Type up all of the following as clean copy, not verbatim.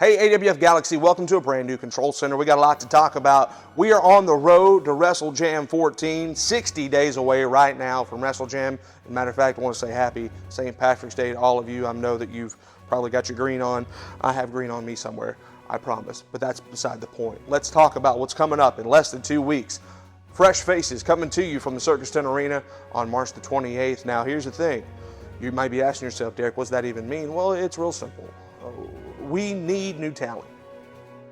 Hey, AWF Galaxy, welcome to a brand new control center. We got a lot to talk about. We are on the road to WrestleJam 14, 60 days away right now from WrestleJam. As a matter of fact, I want to say happy St. Patrick's Day to all of you. I know that you've probably got your green on. I have green on me somewhere, I promise, but that's beside the point. Let's talk about what's coming up in less than 2 weeks. Fresh faces coming to you from the Circus Tent Arena on March the 28th. Now, here's the thing. You might be asking yourself, Derek, what does that even mean? Well, it's real simple. We need new talent.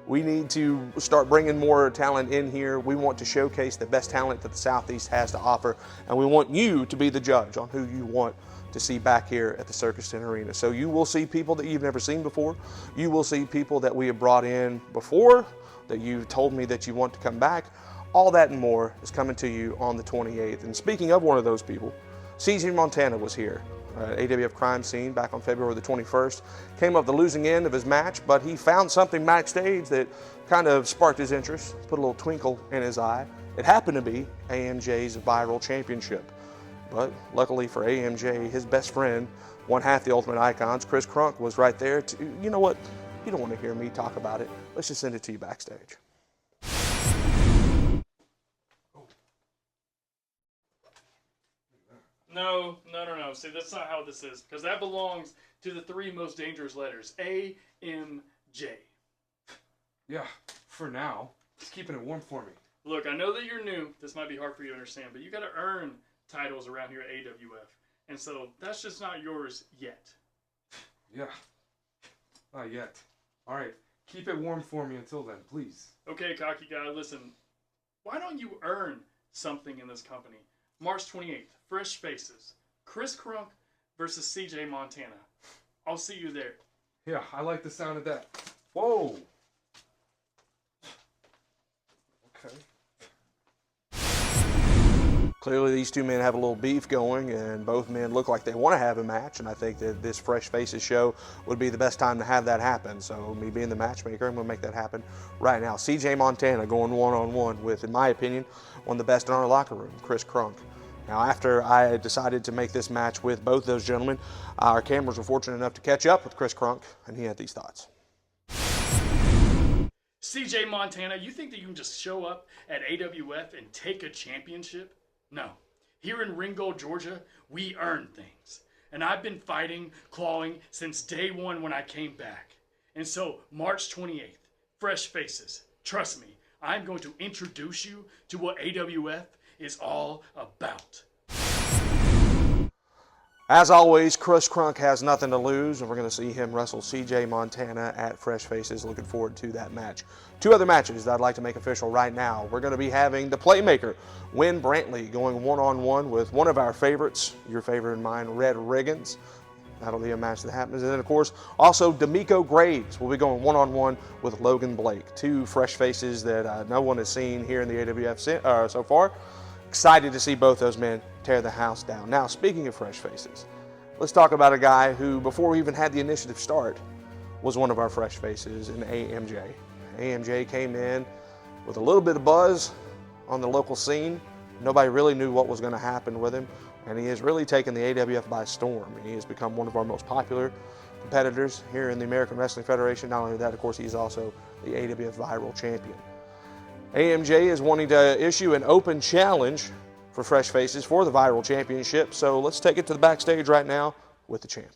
We need to start bringing more talent in here. We want to showcase the best talent that the Southeast has to offer, and we want you to be the judge on who you want to see back here at the Circus Tent Arena. So you will see people that you've never seen before. You will see people that we have brought in before, that you've told me that you want to come back. All that and more is coming to you on the 28th. And speaking of one of those people, CJ Montana was here. AWF crime scene back on February the 21st. Came up the losing end of his match, but he found something backstage that kind of sparked his interest, put a little twinkle in his eye. It happened to be AMJ's viral championship. But luckily for AMJ, his best friend, one half the Ultimate Icons, Chris Crunk, was right there. You know what? You don't want to hear me talk about it. Let's just send it to you backstage. No. See, that's not how this is, because that belongs to the three most dangerous letters, A-M-J. Yeah, for now. Just keeping it warm for me. Look, I know that you're new. This might be hard for you to understand, but you got to earn titles around here at AWF. And so that's just not yours yet. Yeah, not yet. All right, keep it warm for me until then, please. Okay, cocky guy, listen. Why don't you earn something in this company? March 28th, Fresh Faces. Chris Crunk versus CJ Montana. I'll see you there. Yeah, I like the sound of that. Whoa. Okay. Clearly these two men have a little beef going, and both men look like they want to have a match, and I think that this Fresh Faces show would be the best time to have that happen. So me being the matchmaker, I'm going to make that happen right now. CJ Montana going one-on-one with, in my opinion, one of the best in our locker room, Chris Crunk. Now, after I decided to make this match with both those gentlemen, our cameras were fortunate enough to catch up with Chris Crunk, and he had these thoughts. CJ Montana, you think that you can just show up at AWF and take a championship? No. Here in Ringgold, Georgia, we earn things. And I've been fighting, clawing since day one when I came back. And so, March 28th, Fresh Faces. Trust me, I'm going to introduce you to what AWF is all about. As always, Chris Crunk has nothing to lose, and we're going to see him wrestle CJ Montana at Fresh Faces. Looking forward to that match. Two other matches that I'd like to make official right now. We're going to be having the Playmaker, Win Brantley, going one-on-one with one of our favorites, your favorite and mine, Red Riggins. That'll be a match that happens. And then, of course, also D'Amico Graves will be going one-on-one with Logan Blake. Two fresh faces that no one has seen here in the AWF so far. Excited to see both those men tear the house down. Now, speaking of fresh faces, let's talk about a guy who, before we even had the initiative start, was one of our fresh faces in AMJ. AMJ came in with a little bit of buzz on the local scene. Nobody really knew what was going to happen with him, and he has really taken the AWF by storm. He has become one of our most popular competitors here in the American Wrestling Federation. Not only that, of course, he's also the AWF Viral Champion. AMJ is wanting to issue an open challenge for Fresh Faces for the Viral Championship, so let's take it to the backstage right now with the champ.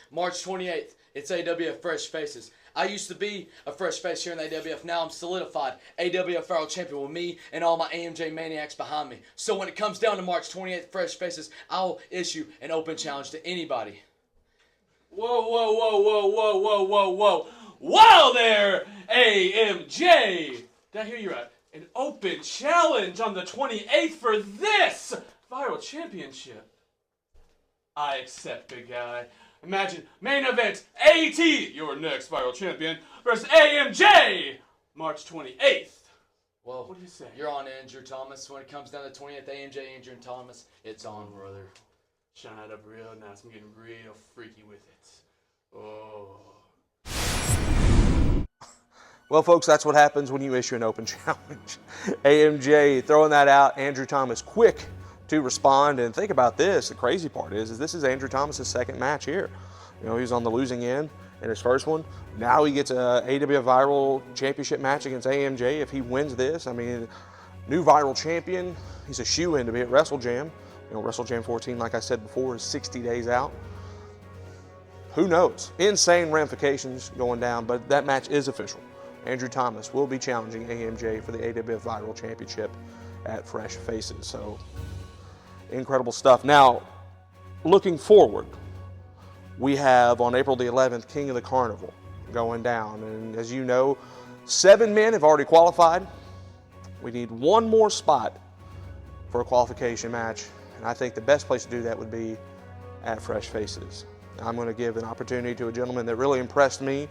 March 28th, it's AWF Fresh Faces. I used to be a fresh face here in the AWF. Now I'm solidified AWF Viral Champion with me and all my AMJ maniacs behind me. So when it comes down to March 28th, Fresh Faces, I'll issue an open challenge to anybody. Whoa. Wow there, AMJ! Did I hear you right? An open challenge on the 28th for this Viral Championship. I accept, big guy. Imagine main event AT, your next Viral Champion, versus AMJ, March 28th. Well, what do you say? You're on, Andrew Thomas. When it comes down to 28th, AMJ, Andrew Thomas, it's on, brother. Shine it up real nice. I'm getting real freaky with it. Oh. Well, folks, that's what happens when you issue an open challenge. AMJ throwing that out. Andrew Thomas quick to respond. And think about this. The crazy part is this is Andrew Thomas's second match here. You know, he was on the losing end in his first one. Now he gets a AWF Viral Championship match against AMJ. If he wins this, I mean, new Viral Champion. He's a shoe-in to be at WrestleJam. You know, WrestleJam 14, like I said before, is 60 days out. Who knows? Insane ramifications going down, but that match is official. Andrew Thomas will be challenging AMJ for the AWF Viral Championship at Fresh Faces. So, incredible stuff. Now, looking forward, we have on April the 11th, King of the Carnival going down. And as you know, 7 men have already qualified. We need one more spot for a qualification match. And I think the best place to do that would be at Fresh Faces. I'm going to give an opportunity to a gentleman that really impressed me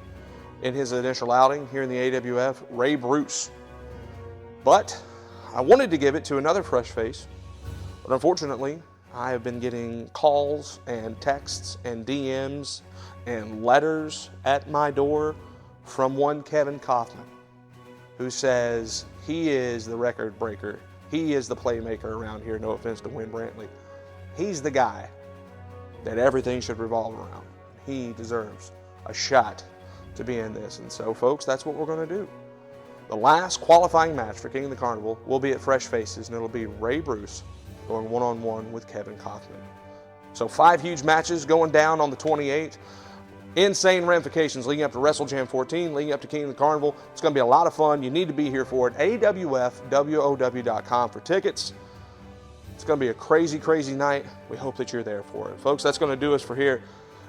in his initial outing here in the AWF, Ray Bruce. But I wanted to give it to another fresh face, but unfortunately, I have been getting calls and texts and DMs and letters at my door from one Kevin Kaufman, who says he is the record breaker. He is the playmaker around here, no offense to Win Brantley. He's the guy that everything should revolve around. He deserves a shot to be in this. And so, folks, that's what we're going to do. The last qualifying match for King of the Carnival will be at Fresh Faces, and it'll be Ray Bruce going one-on-one with Kevin Kaufman. So 5 huge matches going down on the 28th. Insane ramifications leading up to WrestleJam 14, leading up to King of the Carnival. It's going to be a lot of fun. You need to be here for it. AWFWOW.com for tickets. It's going to be a crazy, crazy night. We hope that you're there for it. Folks, that's going to do us for here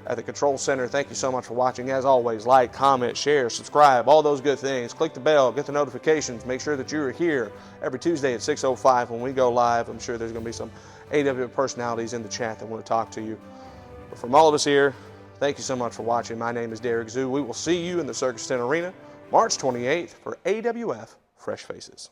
at the Control Center. Thank you so much for watching. As always, like, comment, share, subscribe, all those good things. Click the bell, get the notifications. Make sure that you're here every Tuesday at 6:05 when we go live. I'm sure there's going to be some AWF personalities in the chat that want to talk to you. But from all of us here, thank you so much for watching. My name is Derek Zoo. We will see you in the Circus Tent Arena March 28th for AWF Fresh Faces.